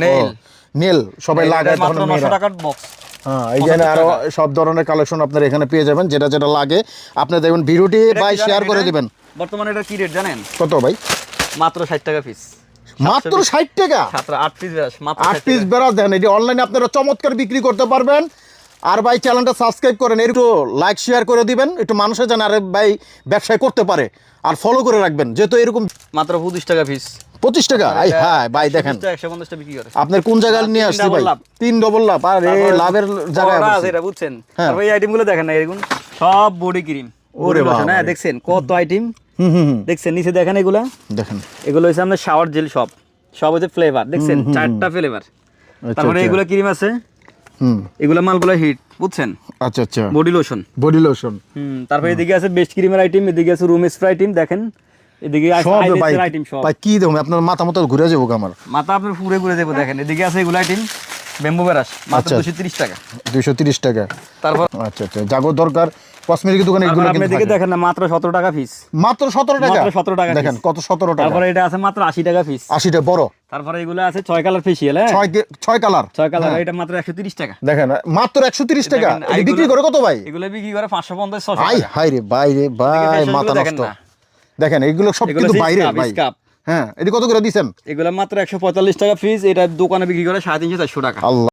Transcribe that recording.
Nail nail সবাই লাগায় মাত্র 900 টাকার বক্স। হ্যাঁ, এইখানে আরো সব ধরনের কালেকশন আপনারা এখানে পেয়ে যাবেন, যেটা যেটা লাগে আপনি দেখবেন ভিডিওটি ভাই শেয়ার করে দিবেন। বর্তমানে এটা কি রেট জানেন? কত ভাই? মাত্র 60 টাকা পিস। মাত্র 60 টাকা? 8 পিস বেরাস মাত্র 8 পিস বেরাস দেন। এটি অনলাইনে আপনারা চমৎকার বিক্রি করতে পারবেন। আর ভাই চ্যানেলটা সাবস্ক্রাইব করেন, একটু লাইক শেয়ার করে দিবেন, একটু মানুষে জানে আরে ভাই ব্যবসা করতে পারে, আর ফলো করে রাখবেন, যেহেতু এরকম মাত্র 25 টাকা পিস। 25 টাকা? আই হ্যাঁ ভাই দেখেন 150 টাকা বিক্রি করে। আপনার কোন জায়গায় নিয়ে আসছে ভাই? 3 ডবল লাভ। আর এই লাভের জায়গায় আছে এটা বুঝছেন। তারপর এই আইটেমগুলো দেখেন না, এরকম সব বডি ক্রিম। ওরে বাবা, না দেখছেন কত আইটেম? দেখছেন নিচে দেখেন, এগুলা দেখেন, এগুলো হচ্ছে আমাদের শাওয়ার জেল। সব হচ্ছে ফ্লেভার, দেখছেন 4টা ফ্লেভার। তারপরে এগুলা ক্রিম আছে, এগুলা মালগুলো হিট বুঝছেন। আচ্ছা আচ্ছা, বডি লোশন। Body lotion. তারপরে এদিকে আছে বেস্ট ক্রিমের আইটেম, এদিকে আছে রুম স্প্রে আইটেম, দেখেন এদিকে আছে আইলেসের আইটেম। সব ভাই কি দেব আপনার মাথা মতো ঘুরে যাবো আমার মাথা, আপনার পুরো যাবো। দেখেন এদিকে আছে এগুলো আইটেম, ব্যাম্বু ব্রাশ মাত্র 230 টাকা। 230 টাকা। তারপর আচ্ছা আচ্ছা, জাগো দরকার কসমেটিক দোকানে এগুলো আপনি এদিকে দেখেন না, মাত্র 17 টাকা পিস। মাত্র 17 টাকা? মাত্র 17 টাকা দেখেন কত 17 টাকা। তারপরে এটা আছে মাত্র 80 টাকা পিস। 80 টা বড়। তারপরে এগুলো আছে 6 কালার ফেশিয়াল। হ্যাঁ 6 কালার। 6 কালার, এটা মাত্র 130 টাকা। দেখেন মাত্র 130 টাকা। এই বিক্রি করে কত ভাই? এগুলো বিক্রি করে 550 600 আই টাকা। হাই রে ভাই রে ভাই, মাথা নষ্ট। দেখেন এগুলো সব কিন্তু বাইরে ভাই। হ্যাঁ, এটা কত করে দিবেন? এগুলো মাত্র 145 টাকা পিস। এটা দোকানে বিক্রি করে 350 400 টাকা। আল্লাহ।